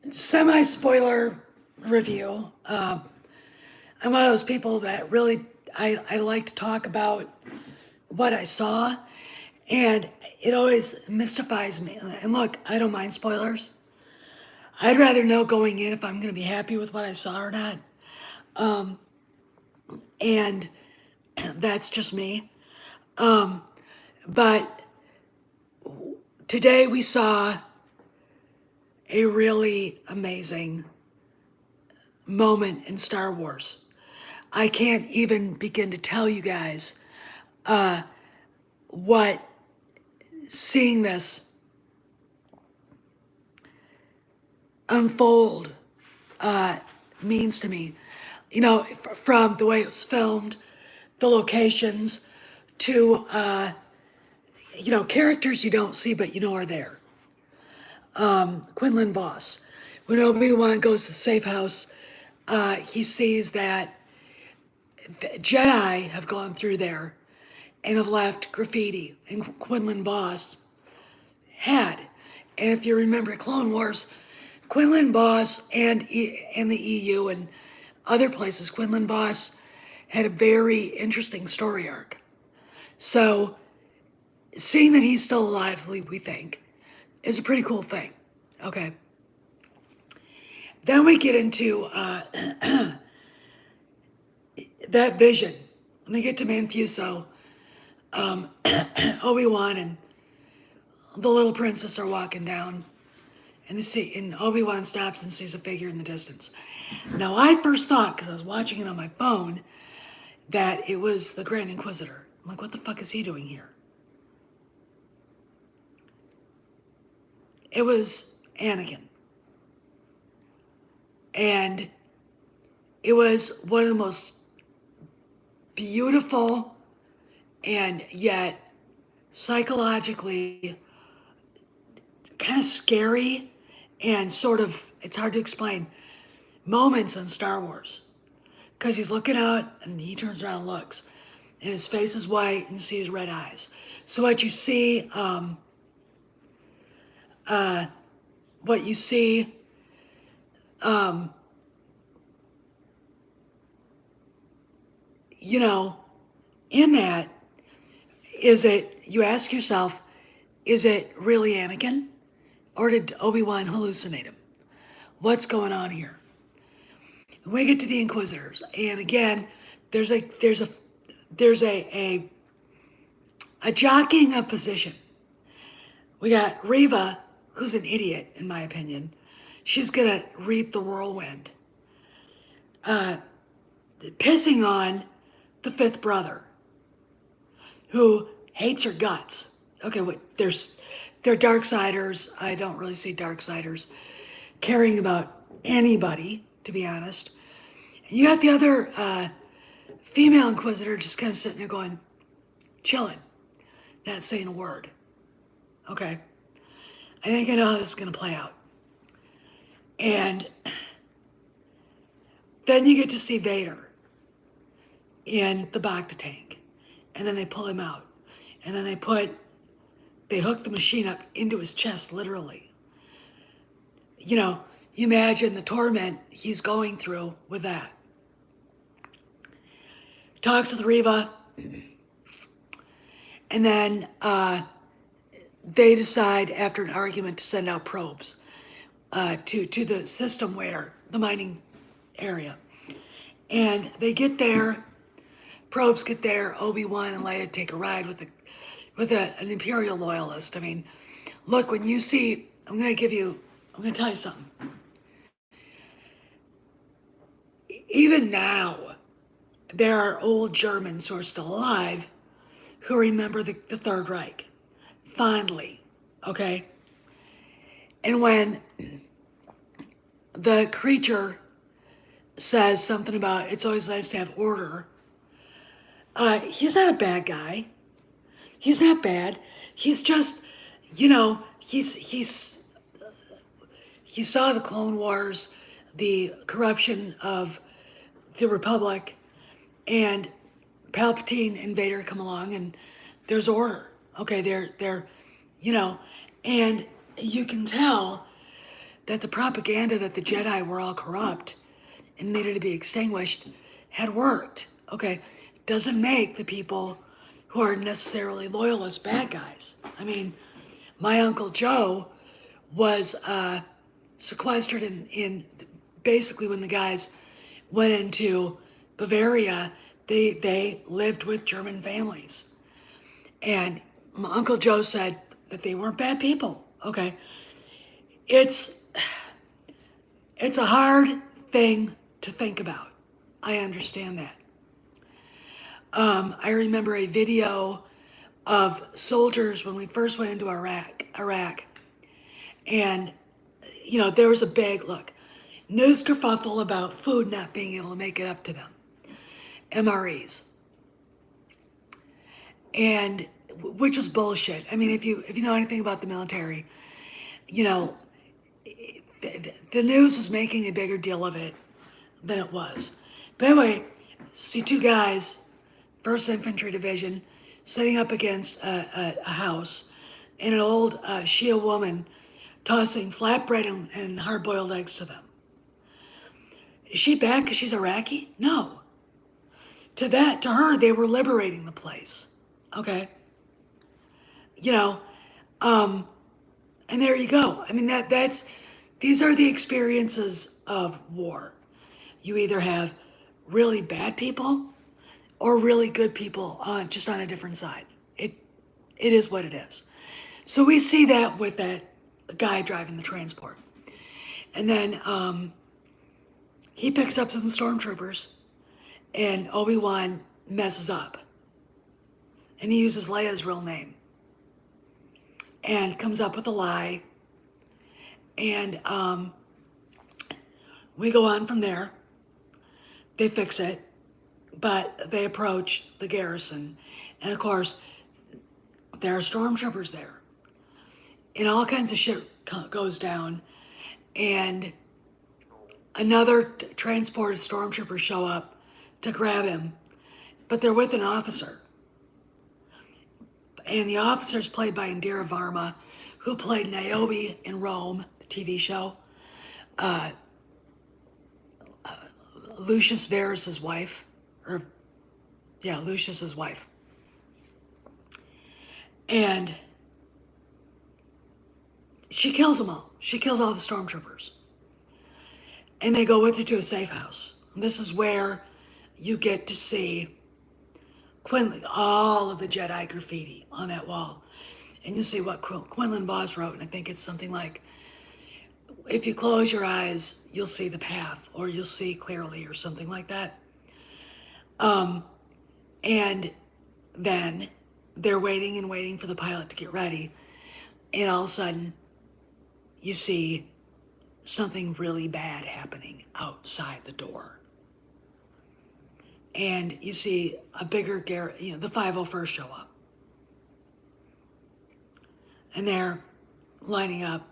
Semi-spoiler review. I'm one of those people that really, I like to talk about what I saw, and it always mystifies me. And look, I don't mind spoilers. I'd rather know going in if I'm going to be happy with what I saw or not. And that's just me. But today we saw a really amazing moment in Star Wars. I can't even begin to tell you guys what seeing this unfold means to me. You know, from the way it was filmed, the locations, to characters you don't see but you know are there. Quinlan Voss. When Obi-Wan goes to the safe house, he sees that the Jedi have gone through there and have left graffiti, and Quinlan Voss had. And if you remember Clone Wars, Quinlan Voss and the EU and other places, Quinlan Voss had a very interesting story arc. So seeing that he's still alive, we think, is a pretty cool thing. Okay. Then we get into that vision. When they get to Manfuso, Obi-Wan and the little princess are walking down, and Obi-Wan stops and sees a figure in the distance. Now, I first thought, because I was watching it on my phone, that it was the Grand Inquisitor. I'm like, what the fuck is he doing here? It was Anakin. And it was one of the most beautiful and yet psychologically kind of scary and sort of, it's hard to explain, moments in Star Wars. Because he's looking out and he turns around and looks, and his face is white and you see his red eyes. So what you see, in that, you ask yourself, is it really Anakin? Or did Obi-Wan hallucinate him? What's going on here? We get to the Inquisitors, and again, there's a jockeying of position. We got Reva, who's an idiot, in my opinion. She's gonna reap the whirlwind. Pissing on the fifth brother, who hates her guts. Okay, they're Darksiders. I don't really see Darksiders caring about anybody, to be honest. And you got the other female Inquisitor just kind of sitting there going, chilling, not saying a word. Okay. I think I know how this is going to play out. And then you get to see Vader in the Bacta tank. And then they pull him out. And then they hook the machine up into his chest, literally. You imagine the torment he's going through with that. Talks with Reva. And then they decide, after an argument, to send out probes to the system where the mining area. And they get there, probes get there, Obi-Wan and Leia take a ride with an Imperial loyalist. I mean, look, when you see, I'm going to tell you something. Even now, there are old Germans who are still alive who remember the Third Reich fondly, okay? And when the creature says something about it's always nice to have order, he's not a bad guy. He's not bad. He's just, he saw the Clone Wars, the corruption of the Republic, and Palpatine and Vader come along, and there's order. Okay, they're and you can tell that the propaganda that the Jedi were all corrupt and needed to be extinguished had worked. Okay, doesn't make the people who are necessarily loyalists bad guys. I mean, my Uncle Joe was sequestered in basically when the guys went into Bavaria, they lived with German families. And my Uncle Joe said that they weren't bad people. Okay. It's a hard thing to think about. I understand that. I remember a video of soldiers when we first went into Iraq, and there was a big news kerfuffle about food not being able to make it up to them, MREs, and which was bullshit. I mean, if you know anything about the military, you know the news was making a bigger deal of it than it was. But anyway, see two guys, 1st Infantry Division, sitting up against a house, and an old Shia woman tossing flatbread and hard-boiled eggs to them. Is she bad because she's Iraqi? No. To her, they were liberating the place. Okay? And there you go. I mean, these are the experiences of war. You either have really bad people or really good people just on a different side. It is what it is. So we see that with that guy driving the transport. And then he picks up some stormtroopers, and Obi-Wan messes up. And he uses Leia's real name. And comes up with a lie. And we go on from there. They fix it, but they approach the garrison. And of course, there are stormtroopers there. And all kinds of shit goes down. And another transport of stormtroopers show up to grab him, but they're with an officer. And the officer is played by Indira Varma, who played Niobe in Rome, the TV show. Lucius Verus's wife, Lucius's wife. And she kills them all. She kills all the stormtroopers. And they go with her to a safe house. And this is where you get to see Quinlan, all of the Jedi graffiti on that wall. And you see what Quinlan Voss wrote, and I think it's something like, if you close your eyes, you'll see the path, or you'll see clearly, or something like that. And then they're waiting and waiting for the pilot to get ready, and all of a sudden, you see something really bad happening outside the door. And you see a bigger the 501st show up. And they're lining up.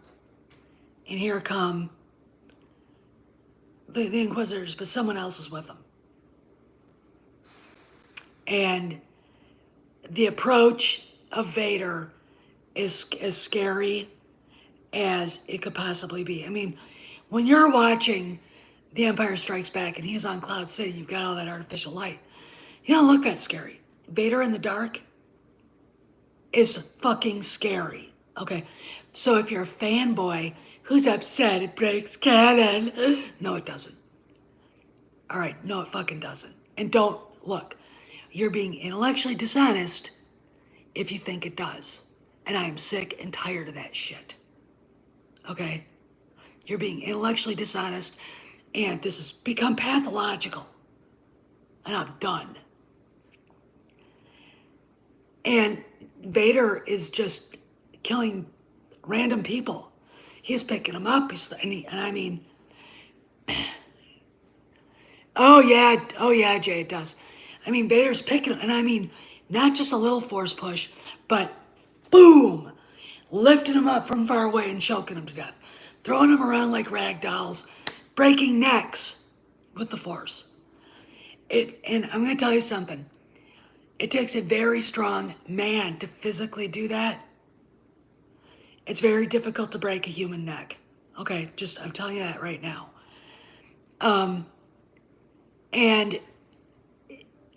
And here come the Inquisitors, but someone else is with them. And the approach of Vader is as scary as it could possibly be. I mean, when you're watching The Empire Strikes Back and he's on Cloud City, you've got all that artificial light. He don't look that scary. Vader in the dark is fucking scary. Okay, so if you're a fanboy who's upset it breaks canon, no, it doesn't. All right, no, it fucking doesn't. And don't look. You're being intellectually dishonest if you think it does. And I am sick and tired of that shit. Okay? You're being intellectually dishonest, and this has become pathological. And I'm done. And Vader is just killing random people. He's picking them up. Oh yeah, Jay, it does. I mean, Vader's picking them, and I mean, not just a little force push, but boom, lifting them up from far away and choking them to death, throwing them around like rag dolls, breaking necks with the force. And I'm going to tell you something. It takes a very strong man to physically do that. It's very difficult to break a human neck. Okay, I'm telling you that right now. Um, and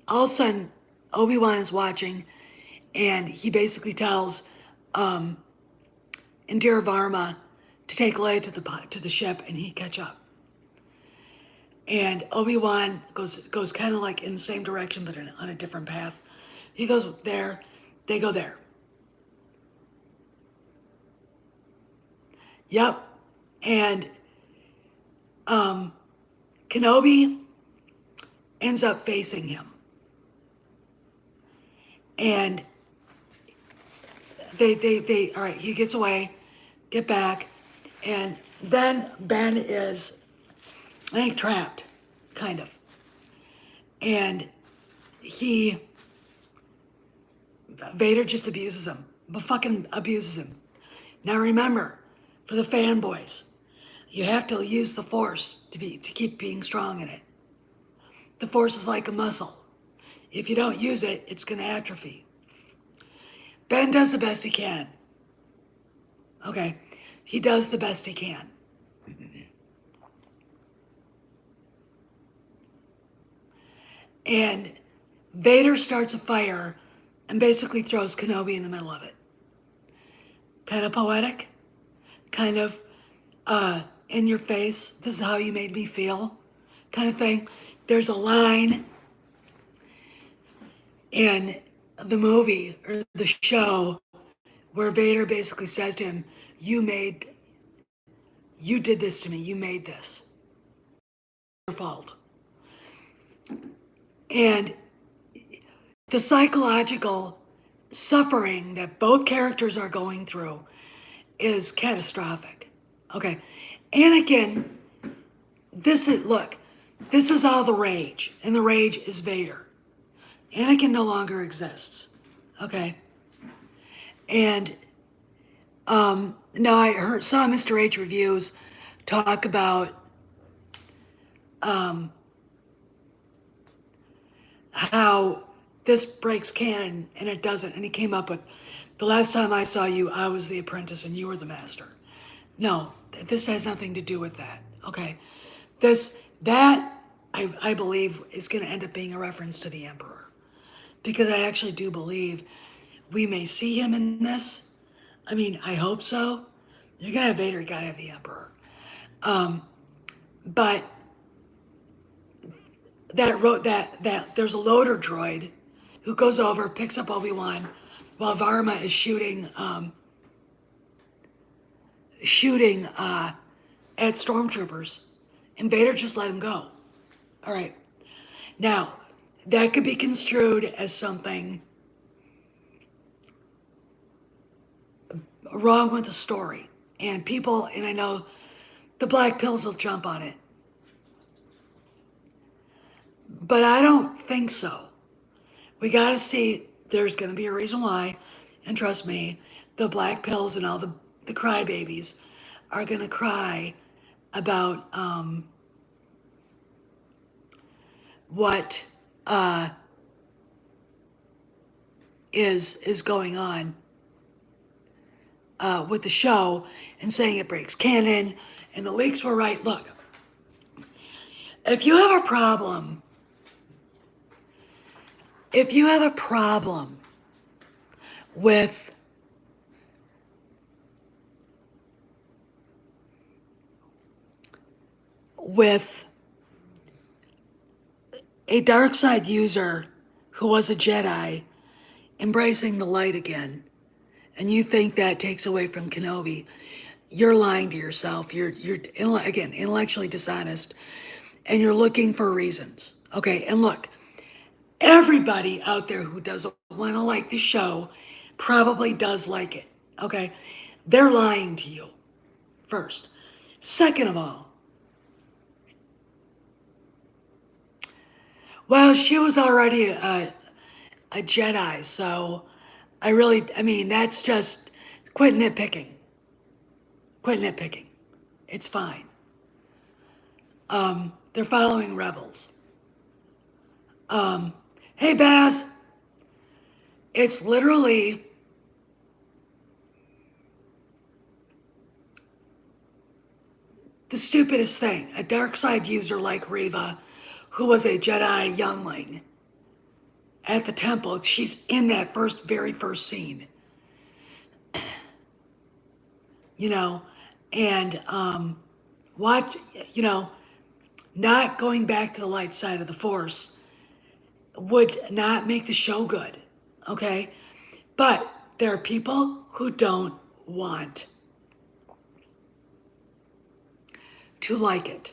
all of a sudden, Obi-Wan is watching, and he basically tells Indira Varma to take Leia to the ship, and he catch up. And Obi-Wan goes kind of like in the same direction, but on a different path. He goes there, they go there. Yep. And Kenobi ends up facing him. And they all right, he gets away, get back, and then Ben is, I think, trapped, kind of. And Vader just abuses him, but fucking abuses him. Now remember, for the fanboys, you have to use the Force to keep being strong in it. The Force is like a muscle. If you don't use it, it's going to atrophy. Ben does the best he can. Okay, he does the best he can. And Vader starts a fire and basically throws Kenobi in the middle of it. Kind of poetic, kind of in your face, this is how you made me feel, kind of thing. There's a line in the movie or the show where Vader basically says to him, you did this to me, you made this. Your fault. And the psychological suffering that both characters are going through is catastrophic. Okay. Anakin, this is all the rage, and the rage is Vader. Anakin no longer exists. Okay. And now I saw Mr. H reviews talk about how this breaks canon and it doesn't. And he came up with, the last time I saw you, I was the apprentice and you were the master. No, this has nothing to do with that. Okay. I believe is going to end up being a reference to the Emperor. Because I actually do believe we may see him in this. I mean, I hope so. You gotta have Vader, you gotta have the Emperor. But that there's a loader droid who goes over, picks up Obi-Wan while Varma is shooting at stormtroopers, and Vader just let him go. All right. Now, that could be construed as something wrong with the story. And I know the black pills will jump on it. But I don't think so. We gotta see, there's gonna be a reason why, and trust me, the black pills and all the crybabies are gonna cry about what is going on with the show, and saying it breaks canon, and the leaks were right. Look, if you have a problem with a dark side user who was a Jedi embracing the light again, and you think that takes away from Kenobi, you're lying to yourself. You're again intellectually dishonest, and you're looking for reasons. Okay, and look, everybody out there who doesn't want to like the show probably does like it. Okay, they're lying to you. First, second of all, well, she was already a Jedi, so I mean, that's just quit nitpicking. Quit nitpicking. It's fine. They're following rebels. Hey, Baz. It's literally the stupidest thing. A dark side user like Reva, who was a Jedi youngling at the temple, she's in that very first scene. You know, and watch, you know, not going back to the light side of the Force would not make the show good, okay? But there are people who don't want to like it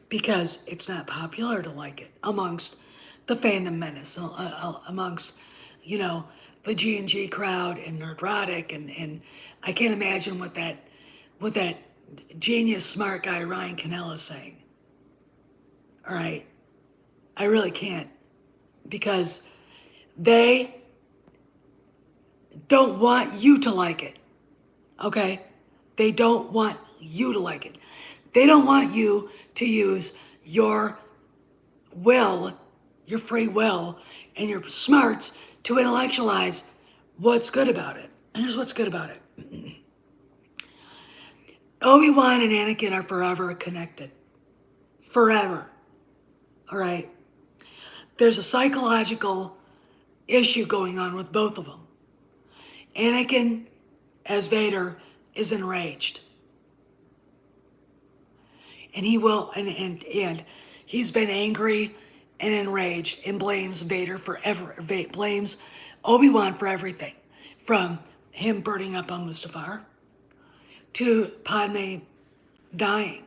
because it's not popular to like it amongst the fandom menace, amongst, you know, the G&G crowd and Nerdrotic, and I can't imagine what that genius smart guy Ryan Cannell is saying. All right, I really can't, because they don't want you to like it, okay? They don't want you to like it. They don't want you to use your will, your free will, and your smarts to intellectualize what's good about it. And here's what's good about it. Obi-Wan and Anakin are forever connected. Forever. All right? There's a psychological issue going on with both of them. Anakin, as Vader, is enraged. And he will, and he's been angry and enraged and blames Vader blames Obi-Wan for everything. From him burning up on Mustafar to Padme dying.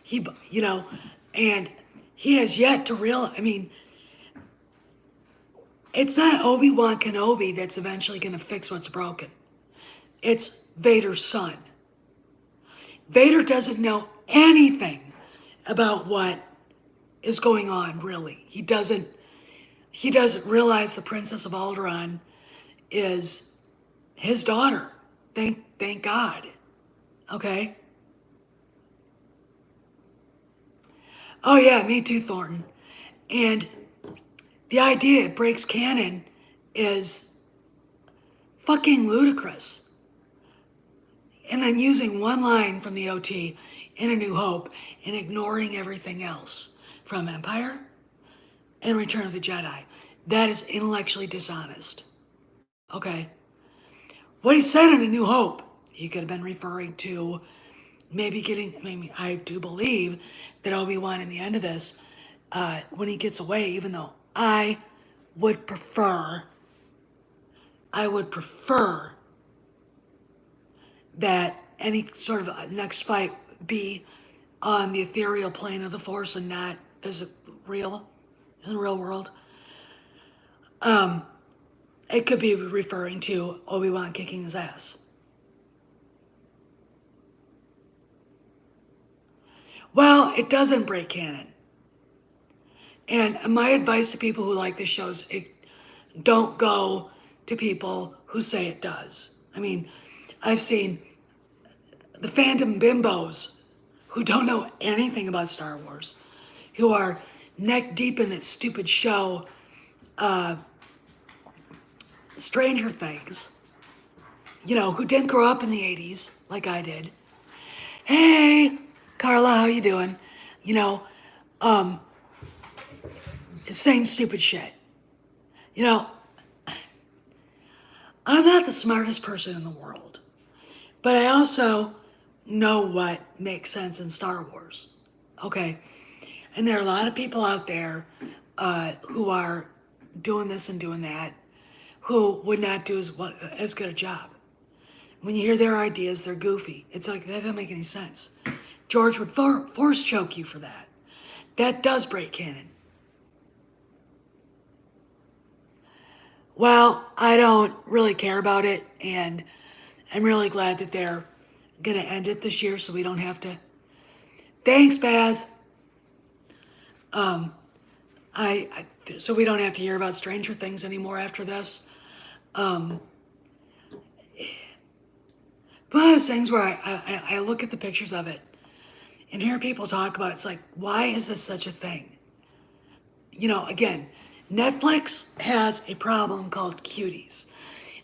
He, you know, and he has yet to realize, I mean, it's not Obi-Wan Kenobi that's eventually going to fix what's broken. It's Vader's son. Vader doesn't know anything about what is going on, really. He doesn't realize the Princess of Alderaan is his daughter. Thank God. Okay? Oh yeah, me too, Thornton. And the idea it breaks canon is fucking ludicrous. And then using one line from the OT in A New Hope and ignoring everything else from Empire and Return of the Jedi. That is intellectually dishonest. Okay? What he said in A New Hope, he could have been referring to maybe I do believe that Obi-Wan in the end of this, when he gets away, even though I would prefer that any sort of next fight be on the ethereal plane of the Force and not real, in the real world. It could be referring to Obi-Wan kicking his ass. Well, it doesn't break canon. And my advice to people who like this show is don't go to people who say it does. I mean, I've seen the fandom bimbos who don't know anything about Star Wars, who are neck deep in that stupid show, Stranger Things, you know, who didn't grow up in the 80s like I did. Hey, Carla, how you doing? You know, saying stupid shit. You know, I'm not the smartest person in the world, but I also know what makes sense in Star Wars, okay? And there are a lot of people out there who are doing this and doing that, who would not do as good a job. When you hear their ideas, they're goofy. It's like, that doesn't make any sense. George would force choke you for that. That does break canon. Well, I don't really care about it, and I'm really glad that they're going to end it this year so we don't have to. Thanks, Baz. So we don't have to hear about Stranger Things anymore after this. One of those things where I look at the pictures of it and hear people talk about it, it's like, why is this such a thing? You know, again, Netflix has a problem called cuties.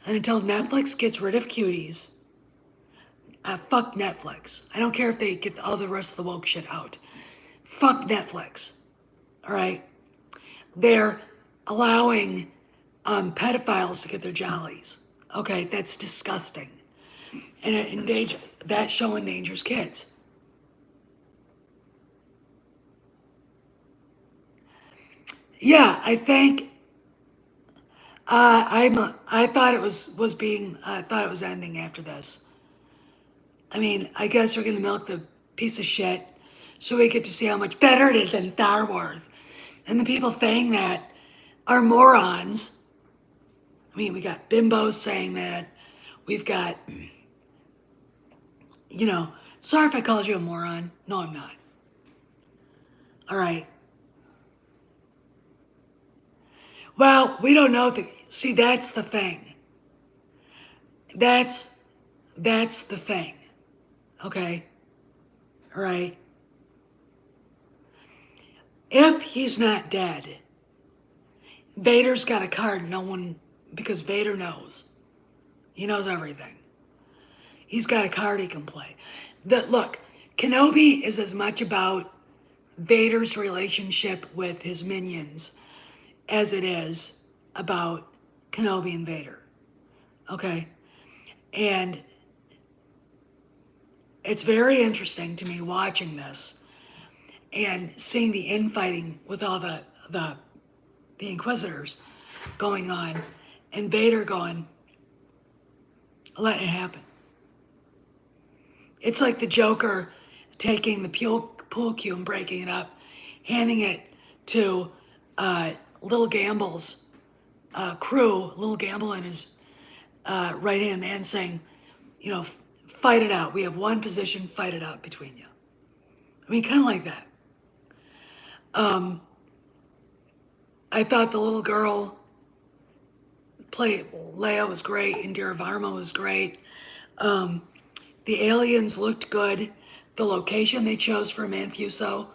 And until Netflix gets rid of cuties, Fuck Netflix. I don't care if they get all the rest of the woke shit out. Fuck Netflix. All right? They're allowing pedophiles to get their jollies. Okay, that's disgusting. And that show endangers kids. Yeah, I think I thought it was ending after this. I mean, I guess we're gonna milk the piece of shit so we get to see how much better it is than Star Wars. And the people saying that are morons. I mean, we got bimbos saying that. We've got, sorry if I called you a moron. No, I'm not. All right. Well, we don't know. See, that's the thing. That's the thing. Okay? All right? If he's not dead, Vader's got a card because Vader knows. He knows everything. He's got a card he can play. Look, Kenobi is as much about Vader's relationship with his minions as it is about Kenobi and Vader. Okay? And it's very interesting to me watching this and seeing the infighting with all the Inquisitors going on and Vader going, letting it happen. It's like the Joker taking the pool cue and breaking it up, handing it to Little Gamble's crew, Little Gamble and his right-hand man saying, fight it out. We have one position, fight it out between you. I mean, kind of like that. I thought the little girl Leia was great, Indira Varma was great. The aliens looked good. The location they chose for Manfuso,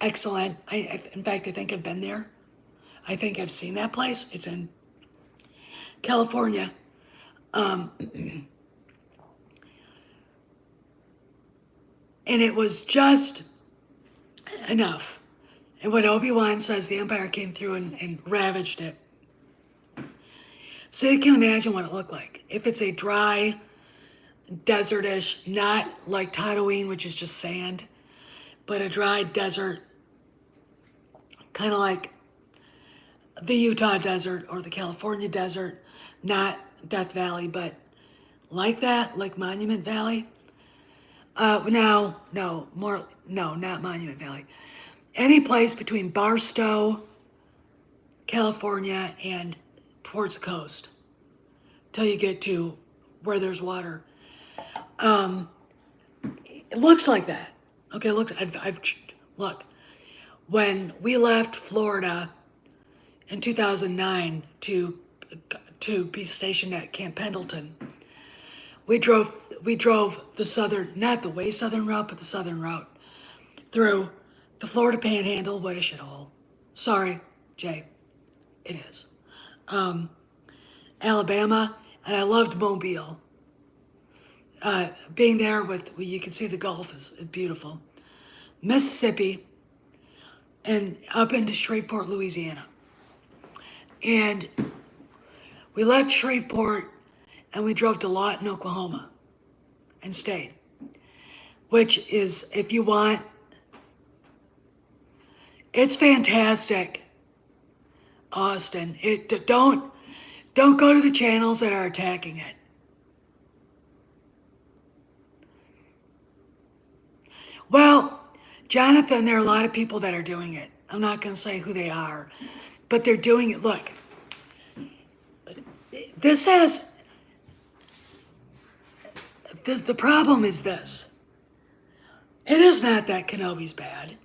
excellent. In fact, I think I've been there. I think I've seen that place. It's in California. And it was just enough. And when Obi-Wan says the Empire came through and ravaged it. So you can imagine what it looked like. If it's a dry, desertish, not like Tatooine, which is just sand, but a dry desert, kind of like the Utah desert or the California desert, not Death Valley, but like that, like Monument Valley. Not Monument Valley. Any place between Barstow, California, and towards the coast, till you get to where there's water. It looks like that. Okay, look. Look. When we left Florida in 2009 to be stationed at Camp Pendleton, we drove the southern, not the way southern route, but the southern route through the Florida Panhandle. What a shithole. Sorry, Jay. It is. Alabama, and I loved Mobile. Being there you can see the Gulf is beautiful. Mississippi, and up into Shreveport, Louisiana. And we left Shreveport and we drove to Lawton, Oklahoma and stayed. Which is, if you want, it's fantastic, Austin. Don't go to the channels that are attacking it. Well, Jonathan, there are a lot of people that are doing it. I'm not going to say who they are, but they're doing it. Look, the problem is this. It is not that Kenobi's bad.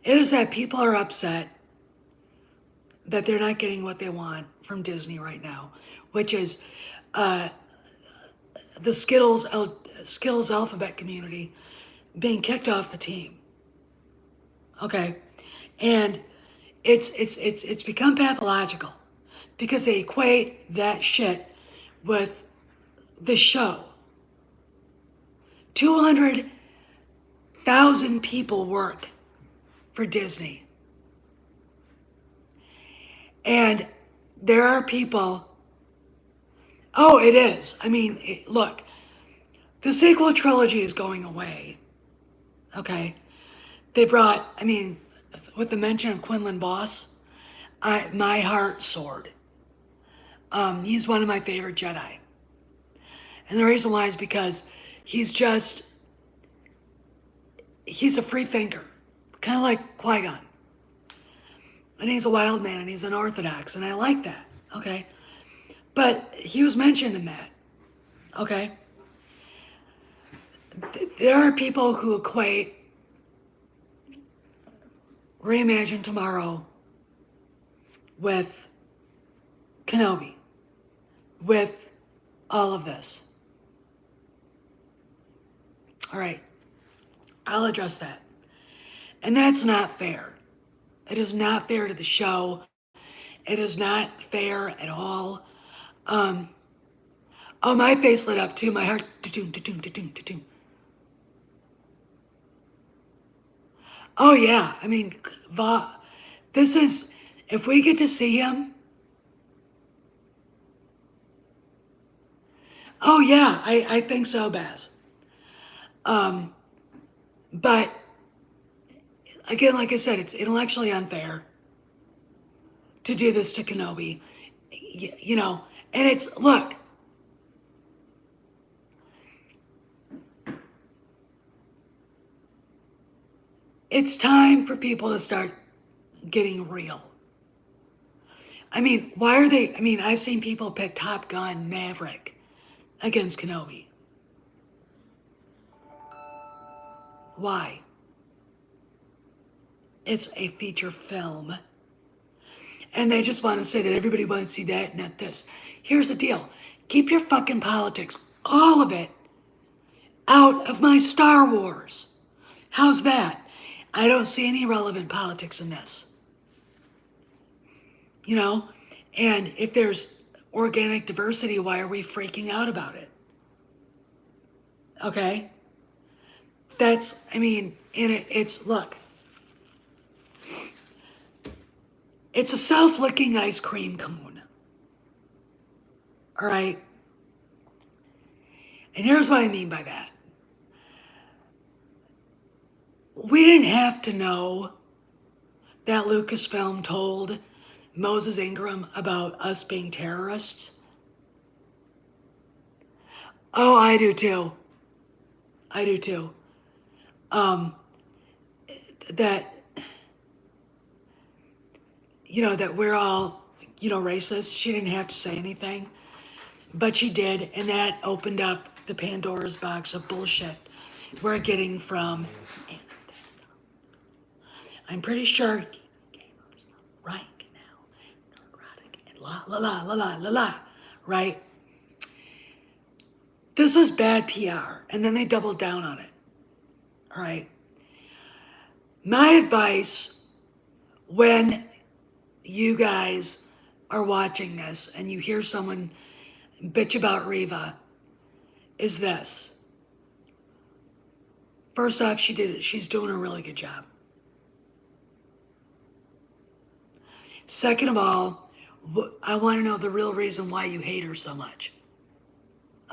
It is that people are upset that they're not getting what they want from Disney right now, which is the Skittles alphabet community being kicked off the team. Okay, and it's become pathological because they equate that shit with the show. 200,000 people work for Disney. And there are people, oh, it is. I mean, look, the sequel trilogy is going away. Okay. They brought, I mean, with the mention of Quinlan Voss, my heart soared. He's one of my favorite Jedi. And the reason why is because he's a free thinker, kind of like Qui-Gon. And he's a wild man and he's unorthodox, and I like that, okay? But he was mentioned in that, okay? There are people who equate Reimagine Tomorrow with Kenobi, with all of this. All right, I'll address that. And that's not fair. It is not fair to the show. It is not fair at all. Oh, my face lit up too. My heart. Oh, yeah. I mean, this is, if we get to see him. Oh, yeah, I think so, Baz. But, again, like I said, it's intellectually unfair to do this to Kenobi. You know, and it's, look. It's time for people to start getting real. I mean, why are they? I mean, I've seen people pick Top Gun Maverick against Kenobi. Why? It's a feature film. And they just want to say that everybody wants to see that, not this. Here's the deal. Keep your fucking politics, all of it, out of my Star Wars. How's that? I don't see any relevant politics in this. You know? And if there's organic diversity, why are we freaking out about it? Okay? That's, I mean, it's, look. It's a self-licking ice cream cone. All right? And here's what I mean by that. We didn't have to know that Lucasfilm told Moses Ingram about us being terrorists. Oh, I do too. I do too. That, you know, that we're all, you know, racist. She didn't have to say anything, but she did, and that opened up the Pandora's box of bullshit we're getting from. I'm pretty sure right now, and la, right? This was bad PR, and then they doubled down on it. All right. My advice when you guys are watching this and you hear someone bitch about Reva is this. First off, she's doing a really good job. Second of all, I want to know the real reason why you hate her so much.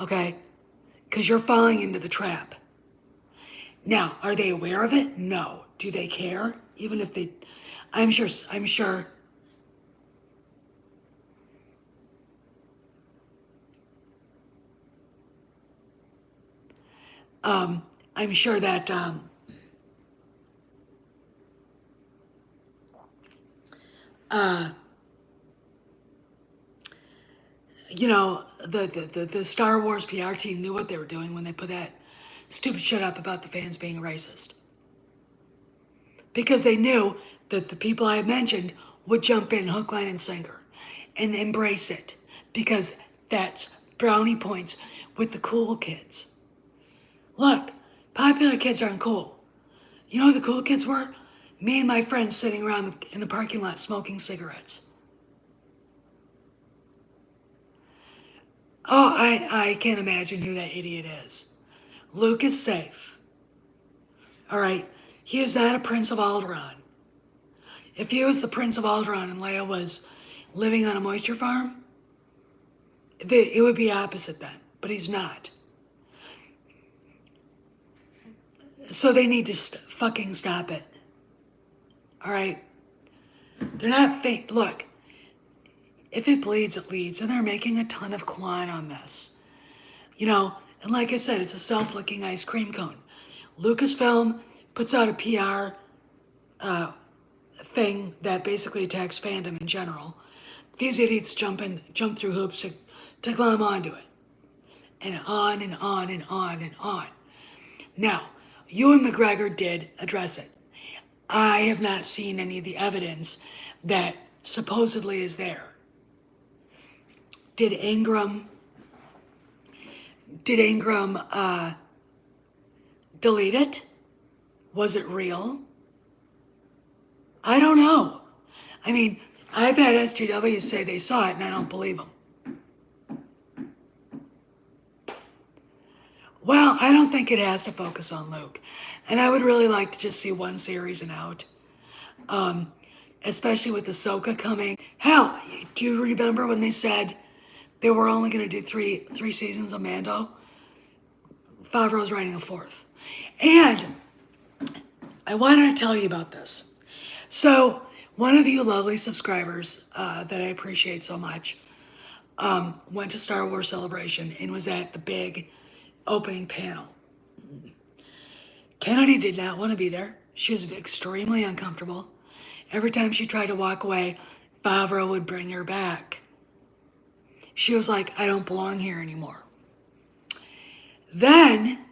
Okay? Because you're falling into the trap. Now, are they aware of it? No. Do they care? Even if they, I'm sure. I'm sure that you know, the Star Wars PR team knew what they were doing when they put that stupid shit up about the fans being racist. Because they knew that the people I mentioned would jump in hook, line, and sinker and embrace it. Because that's brownie points with the cool kids. Look, popular kids aren't cool. You know who the cool kids were? Me and my friends sitting around in the parking lot smoking cigarettes. Oh, I can't imagine who that idiot is. Luke is safe. All right? He is not a Prince of Alderaan. If he was the Prince of Alderaan and Leia was living on a moisture farm, it would be opposite then. But he's not. So they need to fucking stop it. All right? They're not look, if it bleeds, it leads, and they're making a ton of quan on this. You know, and like I said, it's a self-licking ice cream cone. Lucasfilm puts out a PR thing that basically attacks fandom in general. These idiots jump through hoops to glom onto it. And on and on and on and on. Now, Ewan McGregor did address it. I have not seen any of the evidence that supposedly is there. Did Ingram delete it? Was it real? I don't know. I mean, I've had SJWs say they saw it and I don't believe them. Well, I don't think it has to focus on Luke. And I would really like to just see one series and out. Especially with Ahsoka coming. Hell, do you remember when they said they were only going to do three seasons of Mando? Favreau's writing a fourth. And I wanted to tell you about this. So one of you lovely subscribers that I appreciate so much went to Star Wars Celebration and was at the big opening panel. Kennedy did not want to be there. She was extremely uncomfortable. Every time she tried to walk away, Favreau would bring her back. She was like, I don't belong here anymore. Then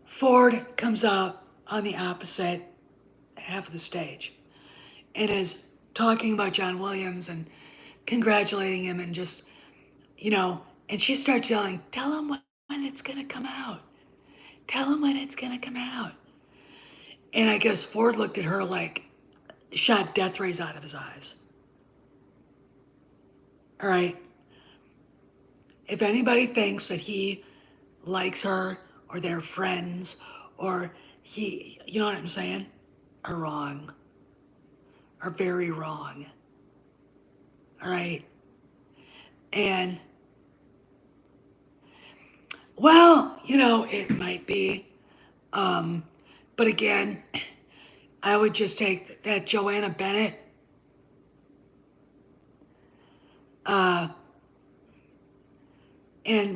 Ford comes out on the opposite half of the stage and is talking about John Williams and congratulating him and just, you know, and she starts yelling, tell him when it's going to come out. Tell him when it's going to come out. And I guess Ford looked at her like, shot death rays out of his eyes. All right. If anybody thinks that he likes her or they're friends or he, you know what I'm saying? Are wrong. Are very wrong. All right. And, well, you know, it might be. But again, I would just take that Joanna Bennett and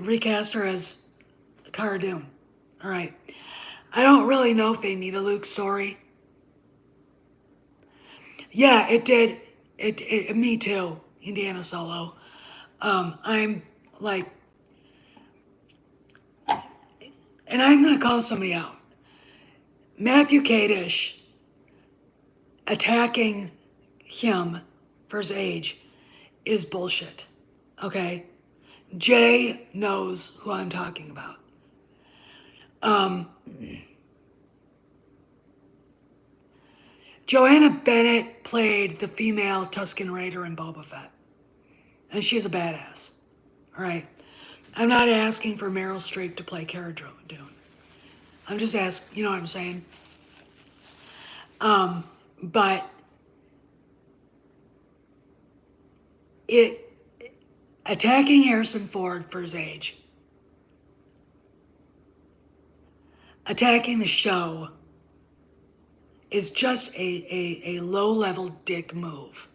recast her as Cara Dune. All right. I don't really know if they need a Luke story. Yeah, it did. Me too. Indiana Solo. I'm like, and I'm going to call somebody out. Matthew Kadish attacking him for his age is bullshit. Okay? Jay knows who I'm talking about. Joanna Bennett played the female Tusken Raider in Boba Fett. And she's a badass. All right? I'm not asking for Meryl Streep to play Cara Dune. I'm just asking, you know what I'm saying? But attacking Harrison Ford for his age, attacking the show is just a low-level dick move.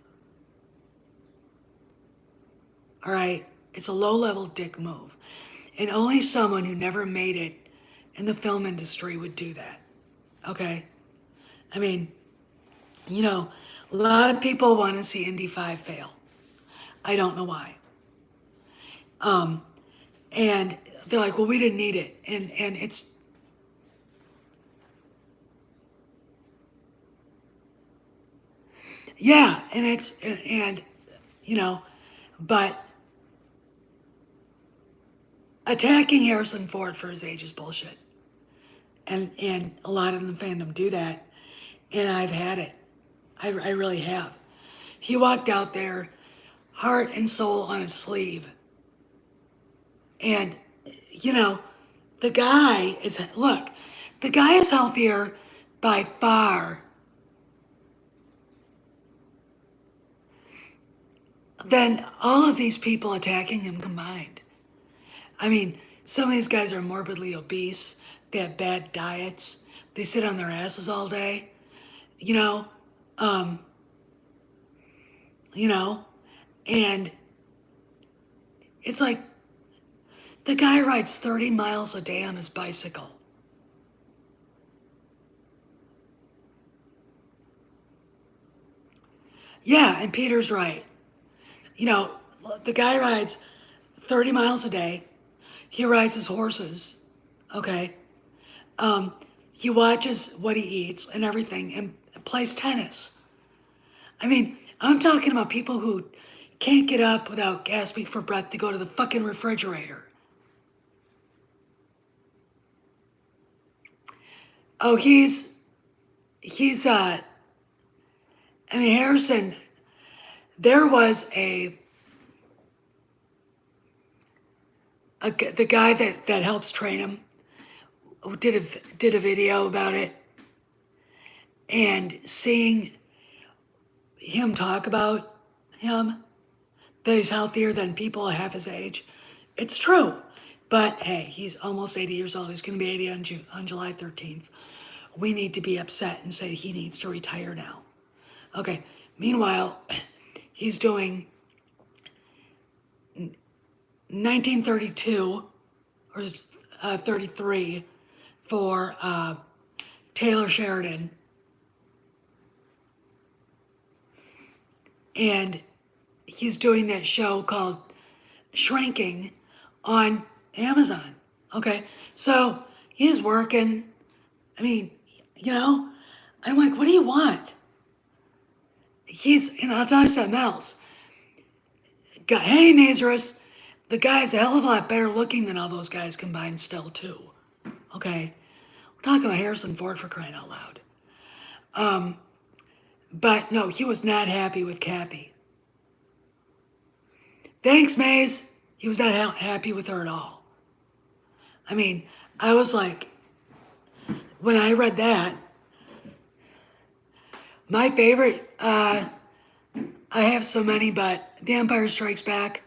All right? It's a low-level dick move. And only someone who never made it in the film industry would do that. Okay? I mean, you know, a lot of people want to see Indy 5 fail. I don't know why. And they're like, well, we didn't need it. And it's, yeah, and you know, but attacking Harrison Ford for his age is bullshit. And a lot of the fandom do that. And I've had it. I really have. He walked out there, heart and soul on his sleeve. And, you know, the guy is, look, the guy is healthier by far than all of these people attacking him combined. I mean, some of these guys are morbidly obese, they have bad diets, they sit on their asses all day, you know, um, you know, and it's like the guy rides 30 miles a day on his bicycle. Yeah, and Peter's right. You know, the guy rides 30 miles a day. He rides his horses, okay? Um, he watches what he eats and everything and plays tennis. I mean, I'm talking about people who can't get up without gasping for breath to go to the fucking refrigerator. Oh, he's I mean, Harrison, there was the guy that helps train him who did a video about it, and seeing him talk about him, that he's healthier than people half his age. It's true. But hey, he's almost 80 years old. He's going to be 80 on July 13th. We need to be upset and say he needs to retire now. Okay. Meanwhile, he's doing 1932 or 33 for Taylor Sheridan. And he's doing that show called Shrinking on Amazon. Okay. So he's working. I mean, you know, I'm like, what do you want? And I'll tell you something else. Hey, Mazurus, the guy's a hell of a lot better looking than all those guys combined still, too. Okay? We're talking about Harrison Ford for crying out loud. But no, he was not happy with Kathy. Thanks, Maze. He was not happy with her at all. I mean, I was like, when I read that, my favorite, I have so many, but The Empire Strikes Back.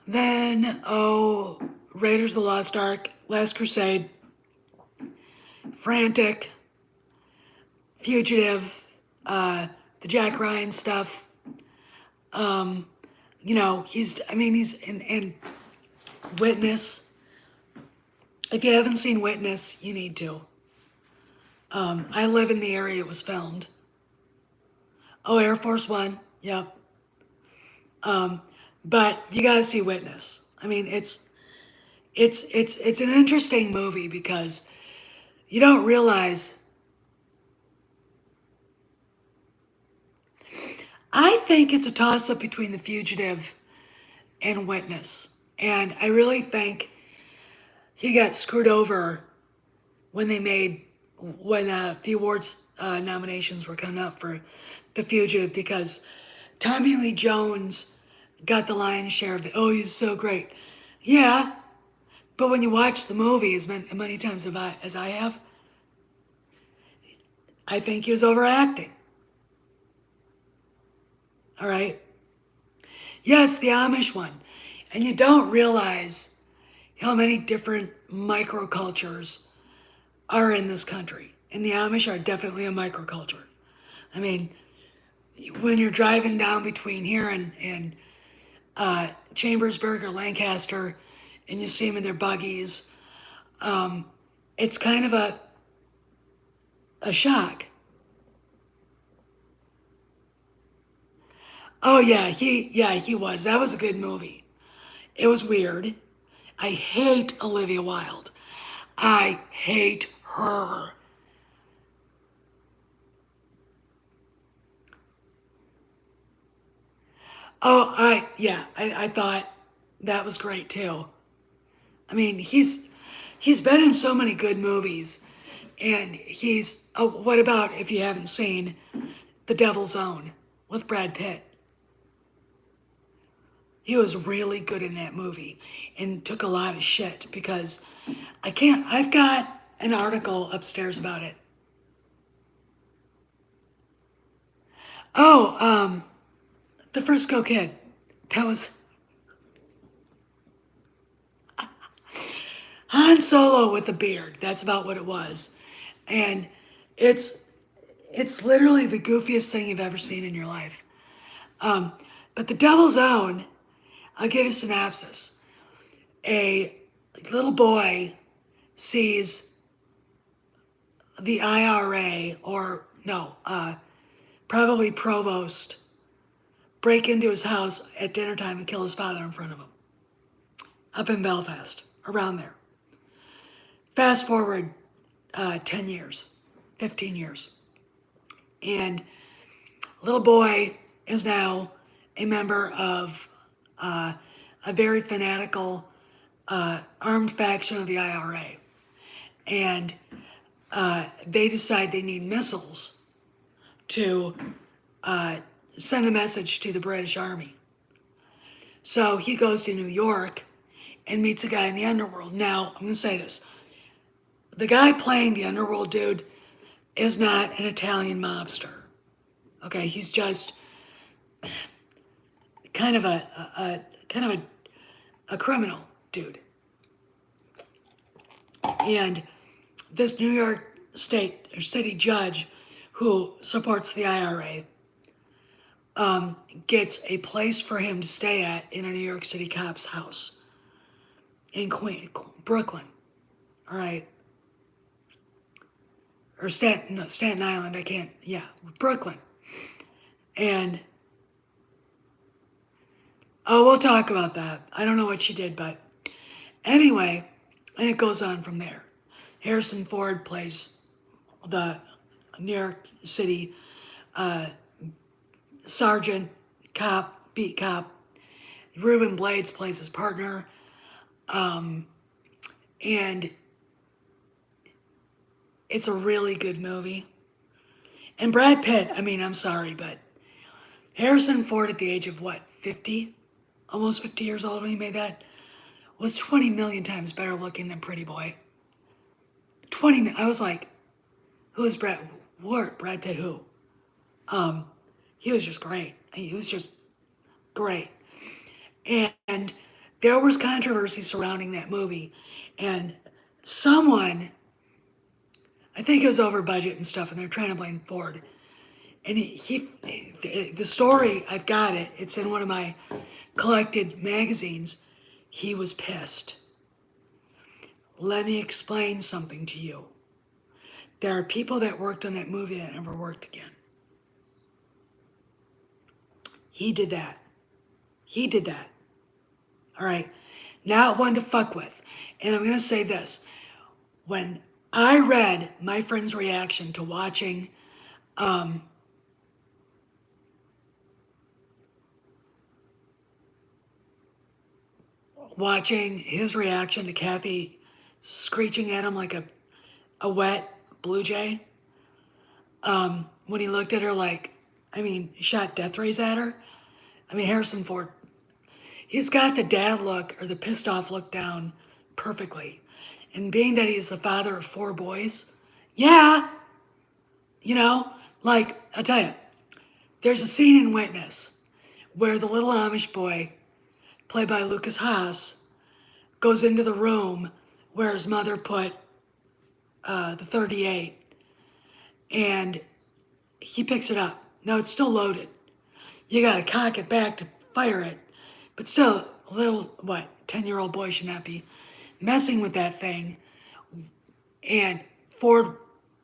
Then, Raiders of the Lost Ark, Last Crusade, Frantic, Fugitive, the Jack Ryan stuff. You know, he's in Witness. If you haven't seen Witness, you need to. I live in the area it was filmed. Oh, Air Force One, yep. But you gotta see Witness. I mean, it's an interesting movie because you don't realize. I think it's a toss-up between The Fugitive and Witness, and I really think he got screwed over when the awards nominations were coming up for The Fugitive, because Tommy Lee Jones got the lion's share of the, oh, he's so great. Yeah, but when you watch the movie as many times as I have, I think he was overacting. All right? Yeah, it's the Amish one. And you don't realize how many different microcultures are in this country. And the Amish are definitely a microculture. I mean, when you're driving down between here and Chambersburg or Lancaster, and you see them in their buggies, it's kind of a shock. Oh yeah, he was. That was a good movie. It was weird. I hate Olivia Wilde. I hate her. Oh, I thought that was great too. I mean, he's been in so many good movies, and he's. Oh, what about if you haven't seen The Devil's Own with Brad Pitt? He was really good in that movie and took a lot of shit because I've got an article upstairs about it. Oh, the Frisco Kid. That was Han Solo with a beard. That's about what it was. And it's it's literally the goofiest thing you've ever seen in your life. Um, but the Devil's Own, I'll give you a synopsis. A little boy sees the IRA, or no, probably provost, break into his house at dinner time and kill his father in front of him. Up in Belfast, around there. Fast forward 10 years, 15 years. And little boy is now a member of a very fanatical armed faction of the IRA. And they decide they need missiles to send a message to the British Army. So he goes to New York and meets a guy in the underworld. Now, I'm going to say this. The guy playing the underworld dude is not an Italian mobster. Okay, he's just kind of a criminal dude. And this New York state or city judge who supports the IRA gets a place for him to stay at in a New York City cop's house in Brooklyn. All right. Or Staten Island, I can't, yeah, Brooklyn. And, oh, we'll talk about that. I don't know what she did, but anyway, and it goes on from there. Harrison Ford plays the New York City sergeant, cop, beat cop. Ruben Blades plays his partner. And it's a really good movie. And Brad Pitt, I mean, I'm sorry, but Harrison Ford at the age of what, 50? Almost 50 years old when he made that, was 20 million times better looking than Pretty Boy. I was like, who is Brad Pitt who? He was just great. He was just great. And there was controversy surrounding that movie. And someone, I think it was over budget and stuff, and they're trying to blame Ford. And the story, I've got it. It's in one of my collected magazines. He was pissed. Let me explain something to you. There are people that worked on that movie that never worked again. He did that. He did that. All right. Not one to fuck with. And I'm going to say this. When I read my friend's reaction to watching his reaction to Kathy screeching at him like a wet blue jay, when he looked at her like, I mean, shot death rays at her. I mean, Harrison Ford, he's got the dad look or the pissed off look down perfectly. And being that he's the father of 4 boys, yeah, like, I'll tell you, there's a scene in Witness where the little Amish boy, played by Lucas Haas, goes into the room where his mother put the 38, and he picks it up. Now it's still loaded. You gotta cock it back to fire it, but still, a little, 10-year-old boy should not be messing with that thing. And Ford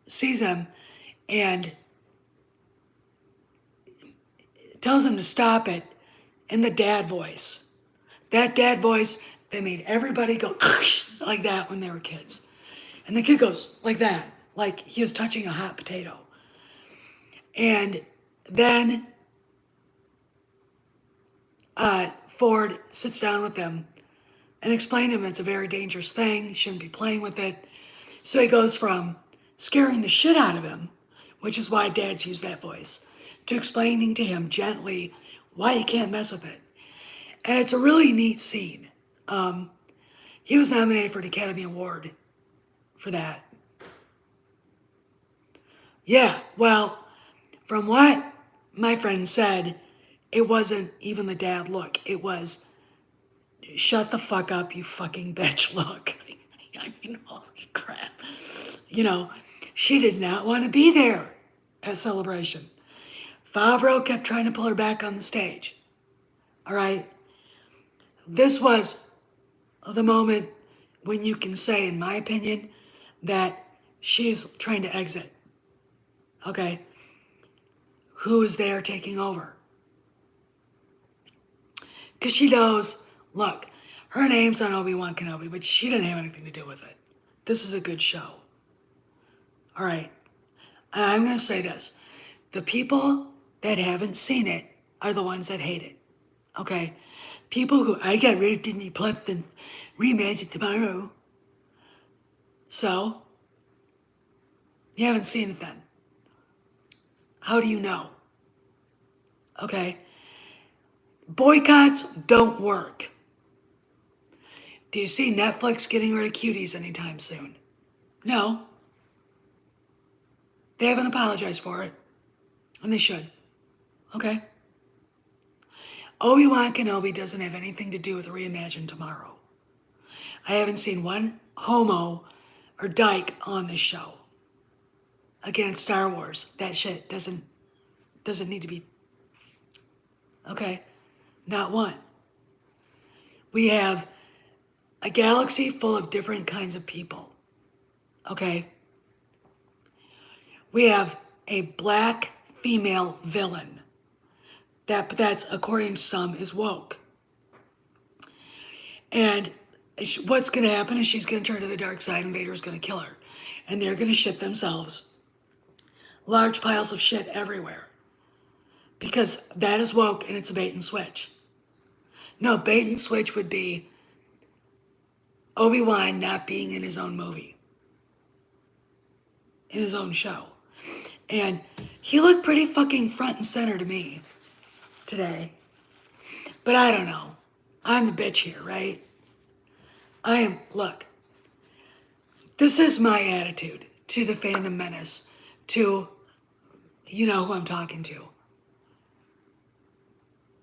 sees him and tells him to stop it in the dad voice. That dad voice that made everybody go like that when they were kids. And the kid goes like that, like he was touching a hot potato. And then Ford sits down with them and explains to him it's a very dangerous thing, shouldn't be playing with it. So he goes from scaring the shit out of him, which is why dads use that voice, to explaining to him gently why you can't mess with it. And it's a really neat scene. He was nominated for an Academy Award for that. Yeah, well, from what my friend said, it wasn't even the dad look. It was, shut the fuck up, you fucking bitch look. I mean, holy crap. You know, she did not want to be there at Celebration. Favreau kept trying to pull her back on the stage. All right? This was the moment when you can say, in my opinion, that she's trying to exit. Okay? Who is there taking over? Because she knows, look, her name's on Obi-Wan Kenobi, but she didn't have anything to do with it. This is a good show. All right. And I'm going to say this. The people that haven't seen it are the ones that hate it. Okay? People who, I got rid of Disney Plus and reimagine tomorrow. So, you haven't seen it then. How do you know? Okay? Boycotts don't work. Do you see Netflix getting rid of cuties anytime soon? No. They haven't apologized for it. And they should. Okay? Obi-Wan Kenobi doesn't have anything to do with Reimagine Tomorrow. I haven't seen one homo or dyke on this show. Again, it's Star Wars. That shit doesn't need to be. Okay? Not one. We have a galaxy full of different kinds of people. Okay? We have a black female villain. That's, according to some, is woke. And what's going to happen is she's going to turn to the dark side and Vader's going to kill her. And they're going to shit themselves. Large piles of shit everywhere. Because that is woke and it's a bait and switch. No, bait and switch would be Obi-Wan not being in his own movie. In his own show. And he looked pretty fucking front and center to me today. But I don't know. I'm the bitch here, right? Look, this is my attitude to the fandom menace, to, you know who I'm talking to.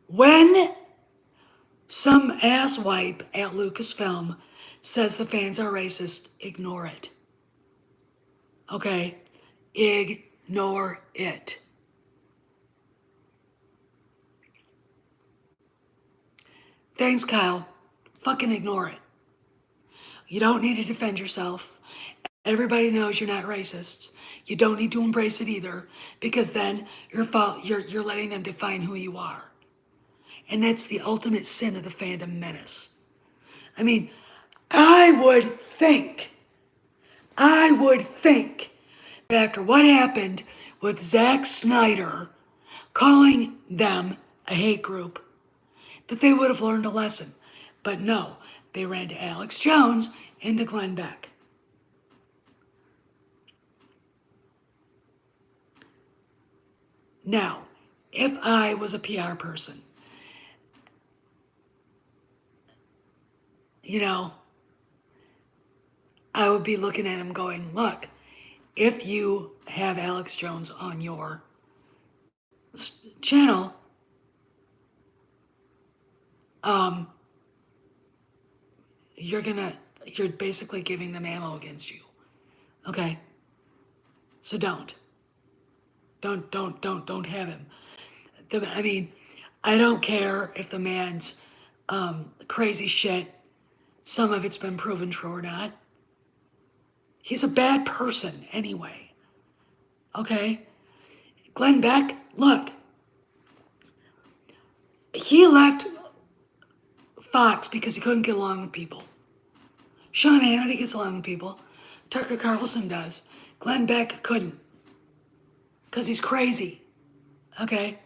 When some asswipe at Lucasfilm says the fans are racist, ignore it. Okay? Ignore it. Thanks, Kyle. Fucking ignore it. You don't need to defend yourself. Everybody knows you're not racist. You don't need to embrace it either, because then you're letting them define who you are. And that's the ultimate sin of the fandom menace. I mean, I would think that after what happened with Zack Snyder calling them a hate group, that they would have learned a lesson. But no, they ran to Alex Jones and to Glenn Beck. Now, if I was a PR person, you know, I would be looking at him going, look, if you have Alex Jones on your channel, you're basically giving them ammo against you. Okay? So don't have him. I mean, I don't care if the man's crazy shit, some of it's been proven true or not. He's a bad person anyway. Okay? Glenn Beck, look. He left Fox because he couldn't get along with people. Sean Hannity gets along with people. Tucker Carlson does. Glenn Beck couldn't. Because he's crazy. Okay?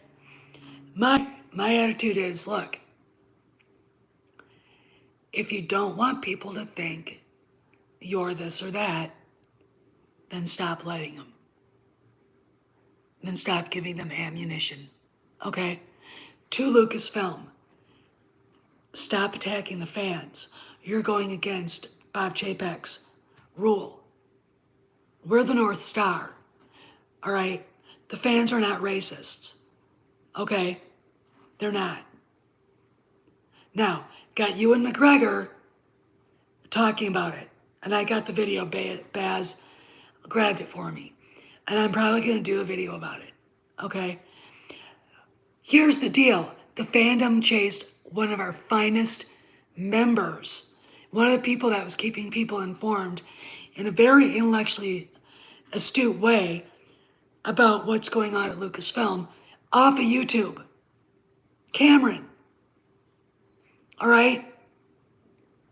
My attitude is, look, if you don't want people to think you're this or that, then stop letting them. Then stop giving them ammunition. Okay? To Lucasfilm, stop attacking the fans. You're going against Bob Chapek's rule. We're the North Star, all right? The fans are not racists, okay? They're not. Now, got you and McGregor talking about it, and I got the video, Baz grabbed it for me, and I'm probably gonna do a video about it, okay? Here's the deal. The fandom chased one of our finest members, one of the people that was keeping people informed in a very intellectually astute way about what's going on at Lucasfilm off of YouTube. Cameron. All right?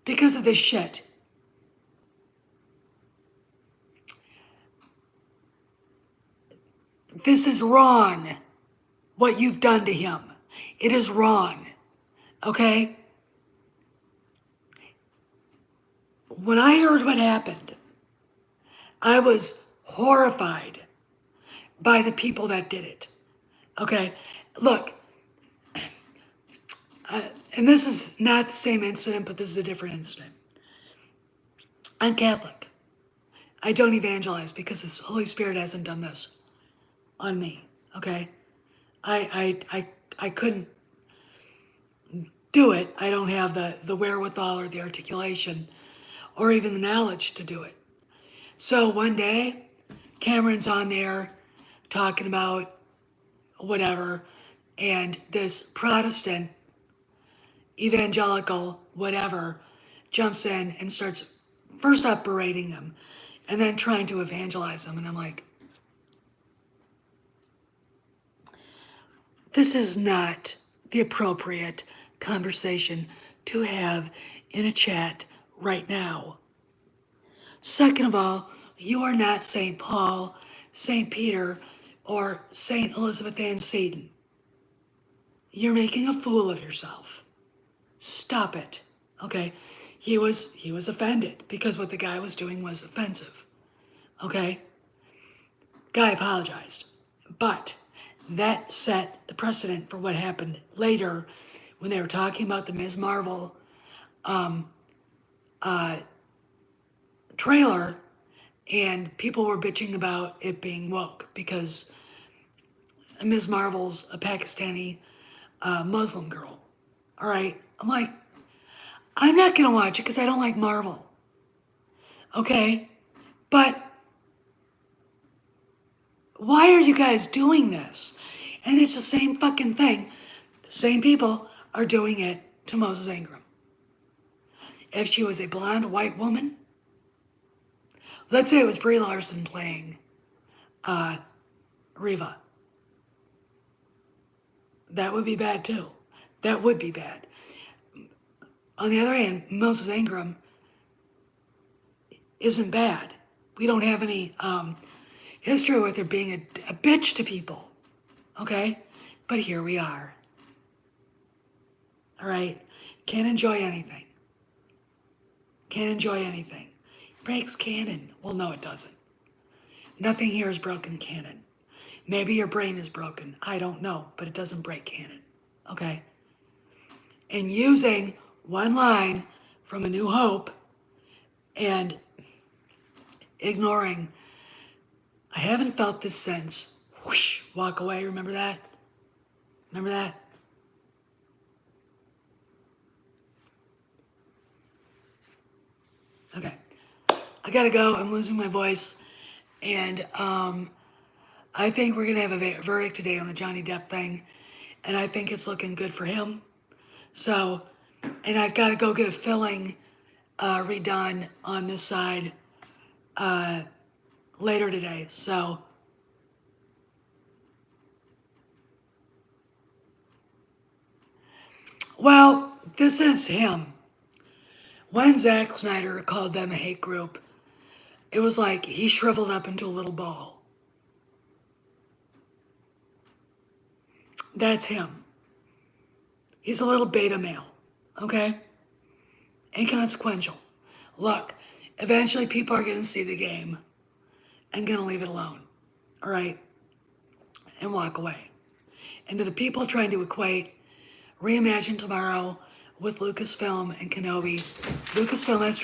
Because of this shit. This is wrong, what you've done to him. It is wrong. Okay? When I heard what happened, I was horrified by the people that did it. Okay? Look, and this is not the same incident, but this is a different incident. I'm Catholic. I don't evangelize because the Holy Spirit hasn't done this on me. Okay? I couldn't do it. I don't have the wherewithal or the articulation or even the knowledge to do it. So one day, Cameron's on there talking about whatever, and this Protestant, evangelical, whatever, jumps in and starts first up berating him and then trying to evangelize him. And I'm like, this is not the appropriate conversation to have in a chat right now. Second of all, you are not St. Paul, St. Peter, or St. Elizabeth Ann Seton. You're making a fool of yourself. Stop it. Okay? He was offended because what the guy was doing was offensive. Okay? Guy apologized. But that set the precedent for what happened later when they were talking about the Ms. Marvel trailer, and people were bitching about it being woke because Ms. Marvel's a Pakistani Muslim girl. All right? I'm like, I'm not going to watch it because I don't like Marvel. Okay? But why are you guys doing this? And it's the same fucking thing. The same people are doing it to Moses Ingram. If she was a blonde white woman, let's say it was Brie Larson playing Reva. That would be bad too. That would be bad. On the other hand, Moses Ingram isn't bad. We don't have any history with her being a bitch to people. Okay? But here we are. All right? Can't enjoy anything. Can't enjoy anything. Breaks canon. Well, no, it doesn't. Nothing here is broken canon. Maybe your brain is broken. I don't know, but it doesn't break canon. Okay? And using one line from A New Hope and ignoring, I haven't felt this since, whoosh, walk away, remember that? Remember that? Okay. I gotta go, I'm losing my voice. And I think we're gonna have a verdict today on the Johnny Depp thing. And I think it's looking good for him. So, and I've gotta go get a filling redone on this side later today. So, well, this is him. When Zack Snyder called them a hate group, it was like he shriveled up into a little ball. That's him. He's a little beta male, okay? Inconsequential. Look, eventually people are going to see the game and going to leave it alone, all right? And walk away. And to the people trying to equate Reimagine Tomorrow with Lucasfilm and Kenobi. Lucasfilm has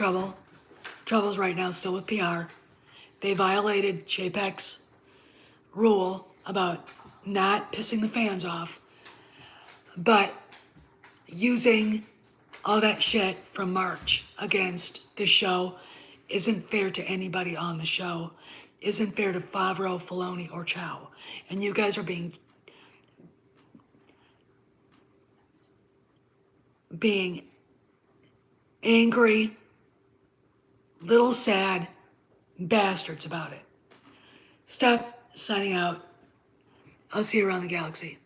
troubles right now still with PR. They violated JPEG's rule about not pissing the fans off, but using all that shit from March against the show isn't fair to anybody on the show, isn't fair to Favreau, Filoni, or Chow. And you guys are being angry, little sad bastards about it. Steph, signing out. I'll see you around the galaxy.